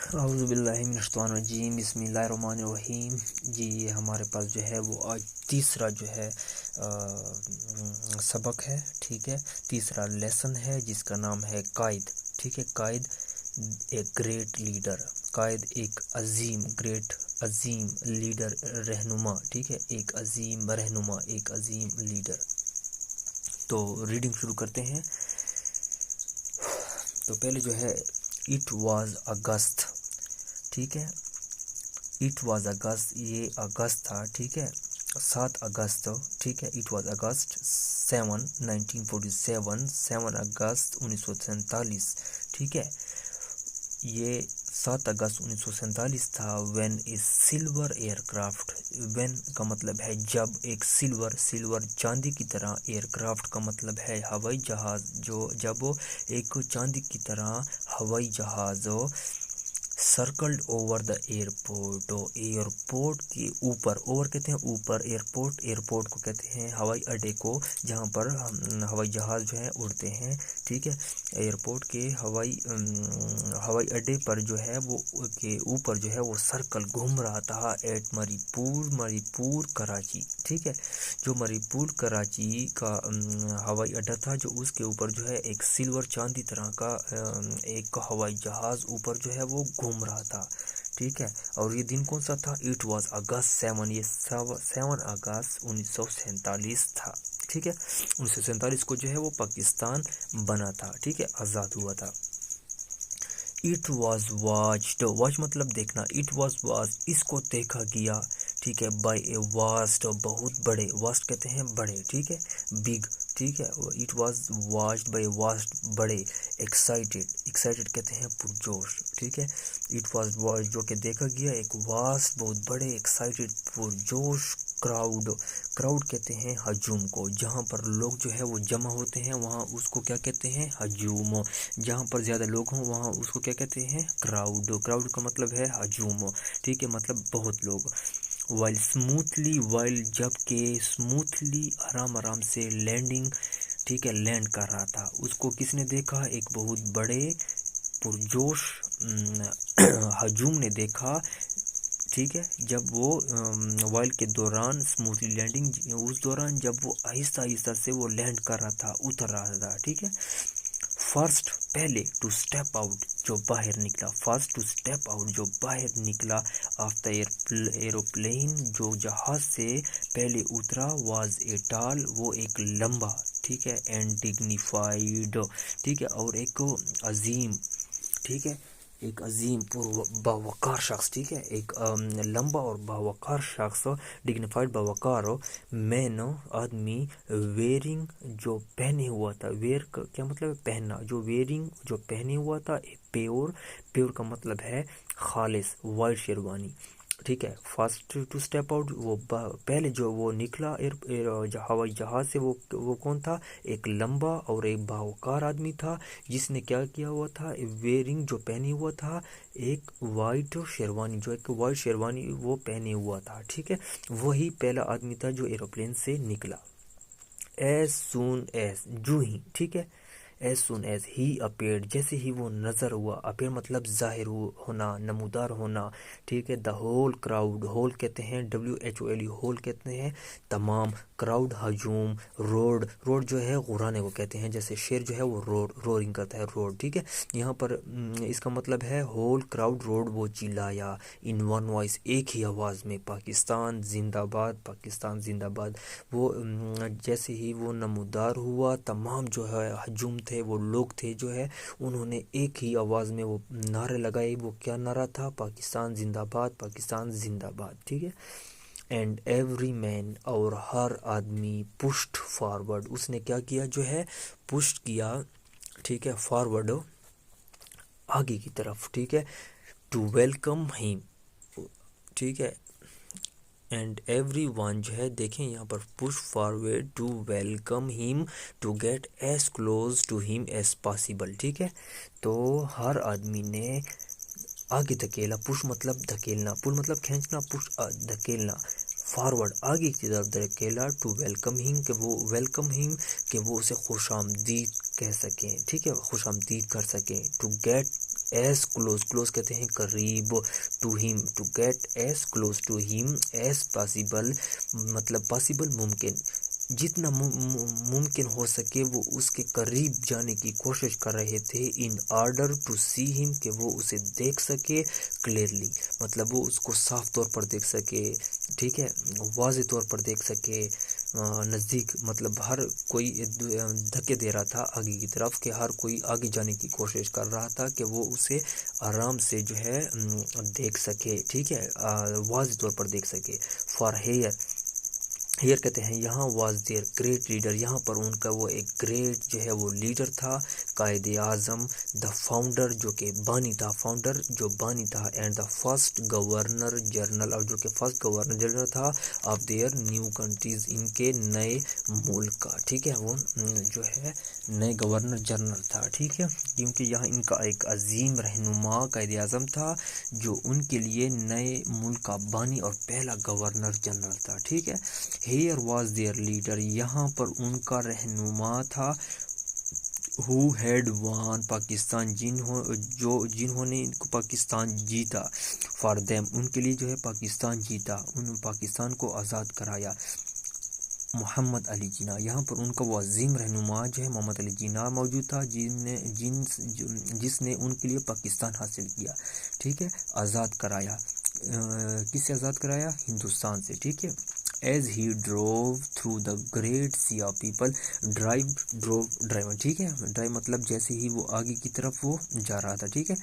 اعوذ باللہ من الشیطان الرجیم، بسم اللہ الرحمن الرحیم۔ جی یہ ہمارے پاس جو ہے وہ آج تیسرا جو ہے سبق ہے، ٹھیک ہے، تیسرا لیسن ہے جس کا نام ہے قائد، ٹھیک ہے۔ قائد ایک گریٹ لیڈر، قائد ایک عظیم لیڈر، رہنما، ٹھیک ہے، ایک عظیم رہنما، ایک عظیم لیڈر۔ تو ریڈنگ شروع کرتے ہیں۔ تو پہلے جو ہے اٹ واز اگست، ٹھیک ہے، اٹ واز اگست، یہ اگست تھا، ٹھیک ہے، 7 اگست، ٹھیک ہے، اٹ واز اگست 7 اگست 1947، ٹھیک ہے، یہ 7 اگست 1947 تھا۔ When a silver aircraft, when کا مطلب ہے جب، ایک سلور چاندی کی طرح، ایئر کرافٹ کا مطلب ہے ہوائی جہاز، جب ایک چاندی کی طرح ہوائی جہاز circled over the airport, airport کے اوپر، اوور کہتے ہیں اوپر، ایئرپورٹ کو کہتے ہیں ہوائی اڈے کو، جہاں پر ہوائی جہاز جو ہیں اڑتے ہیں، ٹھیک ہے، ایئرپورٹ کے ہوائی اڈے پر جو ہے وہ کے اوپر جو ہے وہ سرکل گھوم رہا تھا، ایٹ مری پور کراچی، ٹھیک ہے، جو مری پور کراچی کا ہوائی اڈا تھا، جو اس کے اوپر جو ہے ایک سلور چاندی طرح کا ایک ہوائی جہاز اوپر جو ہے وہ گھوم رہا تھا، ٹھیک ہے۔ اور یہ دن کون سا تھا؟ اٹ واز اگست 7، یہ 7 اگست 1947 تھا، ٹھیک ہے۔ 1947 کو جو ہے وہ پاکستان بنا تھا، ٹھیک ہے، آزاد ہوا تھا۔ اٹ واز واچڈ، واچ مطلب دیکھنا، اٹ واز اس کو دیکھا گیا، ٹھیک ہے، بائی اے واسٹ، بہت بڑے، واسٹ کہتے ہیں بڑے، ٹھیک ہے، بگ، ٹھیک ہے، it was watched by vast, بڑے، ایکسائٹیڈ کہتے ہیں پرجوش، ٹھیک ہے، اٹ واز واچ جو کہ دیکھا گیا ایک واسٹ، بہت بڑے، ایکسائٹیڈ پرجوش کراؤڈ کہتے ہیں ہجوم کو، جہاں پر لوگ جو ہے وہ جمع ہوتے ہیں وہاں اس کو کیا کہتے ہیں؟ ہجوم۔ جہاں پر زیادہ لوگ ہوں وہاں اس کو کیا کہتے ہیں؟ کراؤڈ کا مطلب ہے ہجوم، ٹھیک ہے، مطلب بہت لوگ۔ وائل جب کہ اسموتھلی، آرام سے، لینڈنگ، ٹھیک ہے، لینڈ کر رہا تھا، اس کو کس نے دیکھا؟ ایک بہت بڑے پرجوش ہجوم نے دیکھا، ٹھیک ہے، جب وہ وائل کے دوران، اسموتھلی لینڈنگ، اس دوران جب وہ آہستہ سے وہ لینڈ کر رہا تھا، اتر رہا تھا، ٹھیک ہے۔ فرسٹ پہلے، ٹو اسٹیپ آؤٹ جو باہر نکلا، فرسٹ ٹو اسٹیپ آؤٹ جو باہر نکلا، آف دا ایروپلین جو جہاز سے پہلے اترا، واز اے ٹال وہ ایک لمبا، ٹھیک ہے، اینڈ ڈگنیفائیڈ، ٹھیک ہے، اور ایک عظیم، ٹھیک ہے، ایک عظیم باوقار شخص، ٹھیک ہے، ایک لمبا اور باوقار شخص، ڈگنیفائڈ باوقار مین آدمی، ویئرنگ جو پہنے ہوا تھا، ویئر کا کیا مطلب ہے؟ پہننا، جو ویئرنگ جو پہنے ہوا تھا، پیور کا مطلب ہے خالص، وائٹ شیروانی، ٹھیک ہے۔ فرسٹ ٹو اسٹیپ آؤٹ وہ پہلے جو وہ نکلا ہوائی جہاز سے، وہ کون تھا؟ ایک لمبا اور ایک باوقار آدمی تھا، جس نے کیا کیا ہوا تھا؟ ویئرنگ جو پہنے ہوا تھا ایک وائٹ شیروانی، جو ایک وائٹ شیروانی وہ پہنے ہوا تھا، ٹھیک ہے، وہی پہلا آدمی تھا جو ایروپلین سے نکلا۔ ایز سون ایز جو ہی، ٹھیک ہے، as soon as he appeared جیسے ہی وہ نظر ہوا، اپیئر مطلب ظاہر ہونا، نمودار ہونا، ٹھیک ہے، دا ہول کراؤڈ، ہول کہتے ہیں WHOLE، ہول کہتے ہیں تمام، کراؤڈ ہجوم، روڈ جو ہے غرانے کو کہتے ہیں، جیسے شیر جو ہے وہ رورنگ کرتا ہے، روڈ، ٹھیک ہے، یہاں پر اس کا مطلب ہے ہول کراؤڈ روڈ، وہ چلایا، ان ون وائس ایک ہی آواز میں، پاکستان زندہ باد، پاکستان زندہ باد۔ وہ جیسے ہی وہ نمودار ہوا، تمام جو ہے ہجوم تھے، وہ لوگ تھے جو ہے، انہوں نے ایک ہی آواز میں وہ نعرے لگائے، وہ کیا نعرہ تھا؟ پاکستان زندہ باد، پاکستان زندہ باد، ٹھیک ہے۔ اینڈ ایوری مین، اور ہر آدمی، پشٹ فارورڈ، اس نے کیا کیا جو ہے؟ پشٹ کیا، ٹھیک ہے، فارورڈ آگے کی طرف، ٹھیک ہے، ٹو ویلکم ہیم، ٹھیک ہے، اینڈ ایوری ون جو ہے، دیکھیں یہاں پر push forward to welcome him, to get as close to him as possible, ٹھیک ہے، تو ہر آدمی نے آگے دھکیلا، پش مطلب دھکیلنا، پل مطلب کھینچنا، پش دھکیلنا، فارورڈ آگے کی طرف دھکیلا، ٹو ویلکم ہیم کہ وہ ویلکم ہیم کہ وہ اسے خوش آمدید کہہ سکیں، ٹھیک ہے، خوش آمدید کر سکیں، to get as close, close کہتے ہیں قریب، to him, to get as close to him as possible, مطلب پاسبل ممکن، جتنا ممکن ہو سکے وہ اس کے قریب جانے کی کوشش کر رہے تھے، ان آرڈر ٹو سی ہم، کہ وہ اسے دیکھ سکے کلیئرلی، مطلب وہ اس کو صاف طور پر دیکھ سکے، ٹھیک ہے، واضح طور پر دیکھ سکے، نزدیک، مطلب ہر کوئی دھکے دے رہا تھا آگے کی طرف، کہ ہر کوئی آگے جانے کی کوشش کر رہا تھا کہ وہ اسے آرام سے جو ہے دیکھ سکے، ٹھیک ہے، واضح طور پر دیکھ سکے۔ فار ہیئر، ہیئر کہتے ہیں یہاں، واز دیئر گریٹ لیڈر، یہاں پر ان کا وہ ایک گریٹ جو ہے وہ لیڈر تھا، قائد اعظم، دا فاؤنڈر جو کہ بانی تھا، فاؤنڈر جو بانی تھا، and the first governor general, اور جو کہ فرسٹ گورنر جنرل تھا، آف دیئر نیو کنٹریز، ان کے نئے ملک کا، ٹھیک ہے، وہ جو ہے نئے گورنر جنرل تھا، ٹھیک ہے، کیونکہ یہاں ان کا ایک عظیم رہنما قائد اعظم تھا جو ان کے لیے نئے ملک کا بانی اور پہلا گورنر جنرل تھا، ٹھیک ہے۔ ہیئر واز دیئر لیڈر، یہاں پر ان کا رہنما تھا، who had won پاکستان، جنہوں نے ان کو پاکستان جیتا، for them، ان کے لیے جو ہے پاکستان جیتا، انہوں نے پاکستان کو آزاد کرایا، محمد علی جناح، یہاں پر ان کا وہ عظیم رہنما جو ہے محمد علی جناح موجود تھا، جس نے ان کے لیے پاکستان حاصل کیا، ٹھیک ہے، آزاد کرایا، کس سے آزاد کرایا؟ ہندوستان سے، ٹھیک ہے۔ ایز ہی drove through the great sea of people, drive, ٹھیک ہے، ڈرائیو مطلب جیسے ہی وہ آگے کی طرف وہ جا رہا تھا، ٹھیک ہے،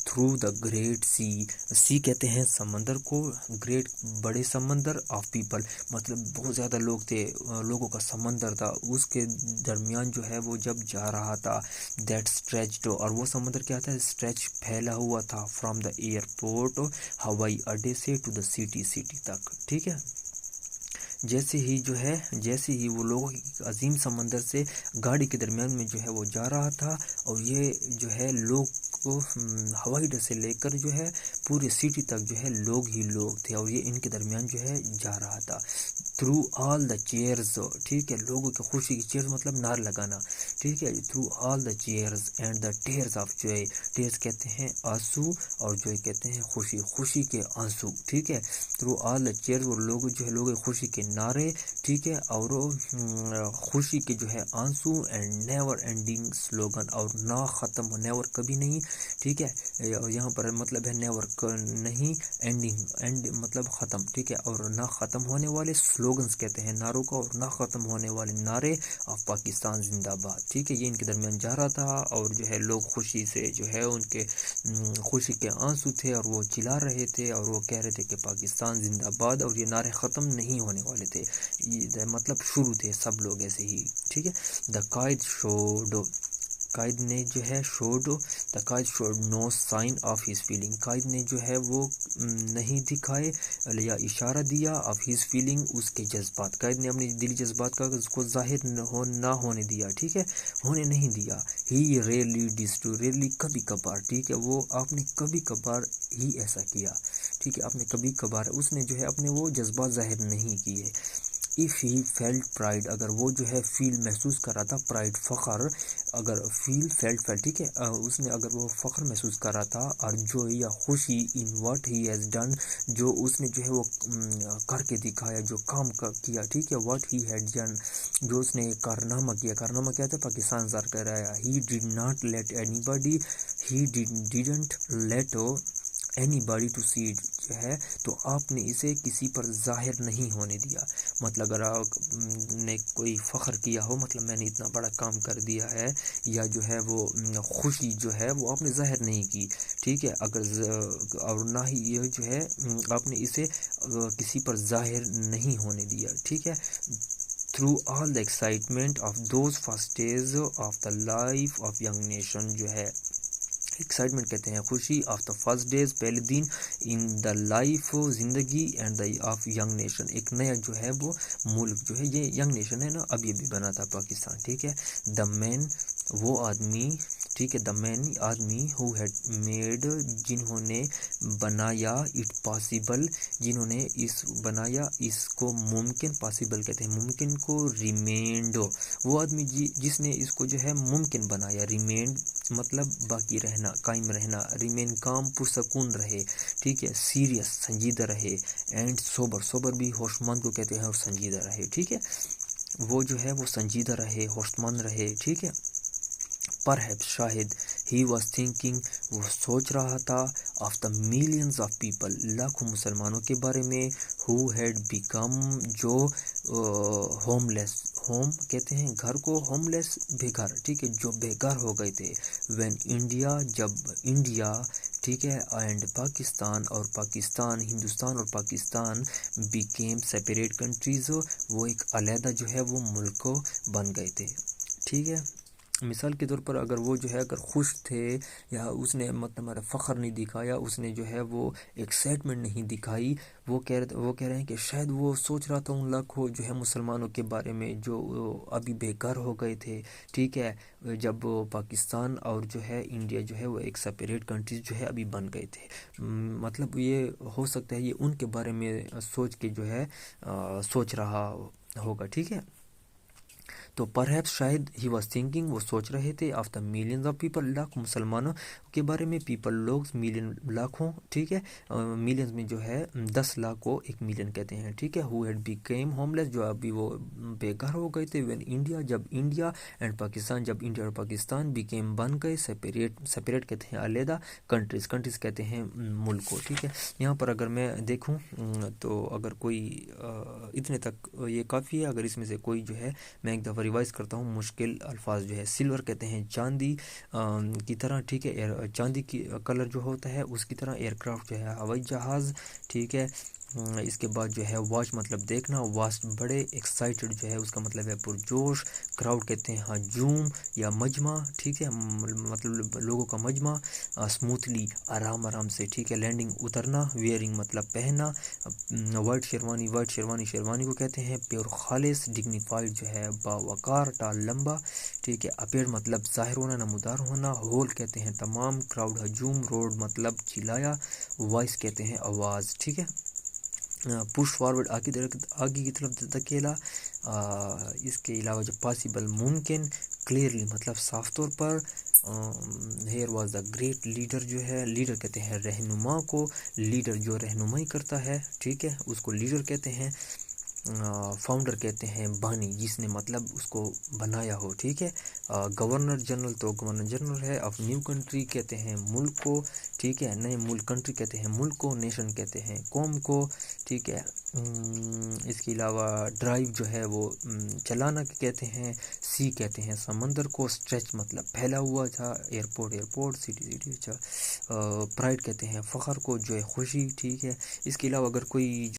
تھرو دا گریٹ سی، سی کہتے ہیں سمندر کو، گریٹ بڑے سمندر، آف پیپل مطلب بہت زیادہ لوگ تھے، لوگوں کا سمندر تھا، اس کے درمیان جو ہے وہ جب جا رہا تھا، دیٹ اسٹریچڈ، اور وہ سمندر کیا تھا؟ اسٹریچ، پھیلا ہوا تھا، فرام دا ایئرپورٹ، ہوائی اڈے سے، ٹو دا سٹی تک، ٹھیک ہے۔ جیسے ہی وہ لوگوں کی عظیم سمندر سے گاڑی کے درمیان میں جو ہے وہ جا رہا تھا، اور یہ جو ہے لوگ کو ہوائی اڈے سے لے کر جو ہے پورے سٹی تک جو ہے لوگ ہی لوگ تھے، اور یہ ان کے درمیان جو ہے جا رہا تھا، تھرو آل دا چیئرز، ٹھیک ہے، لوگوں کی خوشی کی چیئرز مطلب نعرہ لگانا، ٹھیک ہے، through all the chairs and the tears of joy, tears کہتے ہیں آنسو، اور جو کہتے ہیں خوشی کے آنسو، ٹھیک ہے، تھرو آل دا چیئرز، وہ لوگ جو ہے لوگ خوشی کے نعرے، ٹھیک ہے، اور خوشی کے جو ہے آنسو، اینڈ نیور اینڈنگ سلوگن، اور نہ ختم، نیور کبھی نہیں، ٹھیک ہے، اور یہاں پر مطلب ہے نیور نہیں، اینڈ مطلب ختم، ٹھیک ہے، اور نہ ختم ہونے والے سلوگنز کہتے ہیں نعروں کو، اور نہ ختم ہونے والے نعرے آف پاکستان زندہ باد، ٹھیک ہے، یہ ان کے درمیان جا رہا تھا، اور جو ہے لوگ خوشی سے جو ہے ان کے خوشی کے آنسو تھے، اور وہ چلا رہے تھے، اور وہ کہہ رہے تھے کہ پاکستان زندہ باد، اور یہ نعرے ختم نہیں ہونے والے تھے، یہ مطلب شروع تھے سب لوگ ایسے ہی، ٹھیک ہے۔ دا قائد شوڈ، قائد نے جو ہے the Quaid showed no sign of his feeling, Quaid نے جو ہے وہ نہیں دکھائے یا اشارہ دیا آف ہز فیلنگ، اس کے جذبات، قائد نے اپنے دلی جذبات کا اس کو ظاہر نہ ہونے دیا، ٹھیک ہے، ہونے نہیں دیا، ہی ریئرلی ڈسٹو، ریئرلی کبھی کبھار، ٹھیک ہے، وہ آپ نے کبھی کبھار ہی ایسا کیا، ٹھیک ہے، آپ نے کبھی کبھار، اس نے جو ہے اپنے وہ جذبات ظاہر نہیں کیے۔ if he felt pride، اگر وہ جو ہے فیل محسوس کر رہا تھا، پرائڈ فخر، اگر فیلٹ، ٹھیک ہے، اس نے اگر وہ فخر محسوس کر رہا تھا، اور جو یا خوشی in what he has done, جو اس نے جو ہے وہ کر کے دکھایا، جو کام کیا، ٹھیک ہے، واٹ ہی ہیڈ ڈن، جو اس نے کارنامہ کیا تھا پاکستان آزاد کرایا، he did not let anybody، he didn't let anybody to see it، جو ہے تو آپ نے اسے کسی پر ظاہر نہیں ہونے دیا، مطلب اگر آپ نے کوئی فخر کیا ہو، مطلب میں نے اتنا بڑا کام کر دیا ہے، یا جو ہے وہ خوشی جو ہے وہ آپ نے ظاہر نہیں کی، ٹھیک ہے، اور نہ ہی یہ جو ہے آپ نے اسے کسی پر ظاہر نہیں ہونے دیا، ٹھیک ہے۔ Through all the excitement of those first days of the life of young nation, جو ہے ایکسائٹمنٹ کہتے ہیں خوشی، آف دا فرسٹ ڈیز، پہلے دن، ان دا لائف، زندگی، and the of young nation, ایک نیا جو ہے وہ ملک جو ہے، یہ ینگ نیشن ہے نا، ابھی بنا تھا پاکستان، ٹھیک ہے۔ دا مین وہ آدمی ٹھیک ہے، دا مین آدمی ہو ہیڈ میڈ جنہوں نے بنایا اٹ پاسبل، جنہوں نے بنایا اس کو ممکن، پاسبل کہتے ہیں ممکن کو، ریمینڈ وہ آدمی جس نے اس کو جو ہے ممکن بنایا، ریمینڈ مطلب باقی رہنا، قائم رہنا، ریمین کام پرسکون رہے، ٹھیک ہے، سیریس سنجیدہ رہے، اینڈ سوبر بھی ہوش مند کو کہتے ہیں اور سنجیدہ رہے، ٹھیک ہے، وہ جو ہے وہ سنجیدہ رہے، ہوش مند رہے، ٹھیک ہے. پرہیپس شاید، ہی واز تھنکنگ وہ سوچ رہا تھا، of the millions of people لاکھوں مسلمانوں کے بارے میں، ہو ہیڈ بیکم جو ہوم لیس، ہوم کہتے ہیں گھر کو، ہوم لیس بے گھر، ٹھیک ہے، جو بے گھر ہو گئے تھے، وین انڈیا جب انڈیا ٹھیک ہے اینڈ پاکستان اور پاکستان، ہندوستان اور پاکستان بیکیم سیپریٹ کنٹریز، وہ ایک علیحدہ جو ہے وہ ملک بن گئے تھے، ٹھیک ہے. مثال کے طور پر اگر وہ جو ہے اگر خوش تھے یا اس نے مطلب فخر نہیں دکھایا، اس نے جو ہے وہ ایکسائٹمنٹ نہیں دکھائی، وہ کہہ رہے ہیں کہ شاید وہ سوچ رہا تھا ان لاکھوں جو ہے مسلمانوں کے بارے میں جو ابھی بے گھر ہو گئے تھے، ٹھیک ہے، جب پاکستان اور جو ہے انڈیا جو ہے وہ ایک سپریٹ کنٹریز جو ہے ابھی بن گئے تھے. مطلب یہ ہو سکتا ہے یہ ان کے بارے میں سوچ کے جو ہے سوچ رہا ہوگا، ٹھیک ہے. تو پرہیپس شاید ہی واز تھنکنگ وہ سوچ رہے تھے، of the millions of people lakh مسلمانوں کے بارے میں، پیپل لوگ، ملین لاکھوں، ٹھیک ہے، ملینز میں جو ہے 10 لاکھ کو 1 ملین کہتے ہیں، ٹھیک ہے. ہو ہیڈ بیکیم ہوم لیس جو ابھی وہ بے گھر ہو گئے تھے، وین انڈیا جب انڈیا اینڈ پاکستان جب انڈیا اور پاکستان بیکیم بن گئے سپریٹ کہتے ہیں علیحدہ، کنٹریز کہتے ہیں ملک کو، ٹھیک ہے. یہاں پر اگر میں دیکھوں تو اگر کوئی اتنے تک یہ کافی ہے، اگر اس میں سے کوئی جو ہے میں ایک دفعہ ریوائز کرتا ہوں، مشکل الفاظ جو ہے، سلور کہتے ہیں چاندی کی طرح، ٹھیک ہے، چاندی کی کلر جو ہوتا ہے اس کی طرح، ایئر کرافٹ جو ہے ہوائی جہاز، ٹھیک ہے. اس کے بعد جو ہے واچ مطلب دیکھنا، واسٹ بڑے، ایکسائٹڈ جو ہے اس کا مطلب ہے پرجوش، کراؤڈ کہتے ہیں ہجوم یا مجمع، ٹھیک ہے، مطلب لوگوں کا مجمع، اسموتھلی آرام سے، ٹھیک ہے، لینڈنگ اترنا، ویئرنگ مطلب پہننا، وائٹ شیروانی کو کہتے ہیں پیور خالص، ڈگنیفائڈ جو ہے باوقار، ٹال لمبا، ٹھیک ہے، اپیئر مطلب ظاہر ہونا، نمودار ہونا، ہول کہتے ہیں تمام، کراؤڈ ہجوم، روڈ مطلب چلایا، وائس کہتے ہیں آواز، ٹھیک ہے. پش فارورڈ آگے کی طرف دھکیلا. اس کے علاوہ جو پاسبل ممکن، کلیئرلی مطلب صاف طور پر، here was the great leader جو ہے، لیڈر کہتے ہیں رہنما کو، لیڈر جو رہنمائی کرتا ہے، ٹھیک ہے، اس کو لیڈر کہتے ہیں. فاؤنڈر کہتے ہیں بانی، جس نے مطلب اس کو بنایا ہو، ٹھیک ہے. گورنر جنرل تو گورنر جنرل ہے. آف نیو کنٹری کہتے ہیں ملک کو، ٹھیک ہے، نئے ملک، کنٹری کہتے ہیں ملک کو، نیشن کہتے ہیں قوم کو، ٹھیک ہے. اس کے علاوہ ڈرائیو جو ہے وہ چلانا کہتے ہیں، سی کہتے ہیں سمندر کو، اسٹریچ مطلب پھیلا ہوا تھا، ایئرپورٹ، سٹی، اچھا. پرائڈ کہتے ہیں فخر کو، جو ہے خوشی، ٹھیک ہے. اس کے علاوہ اگر کوئی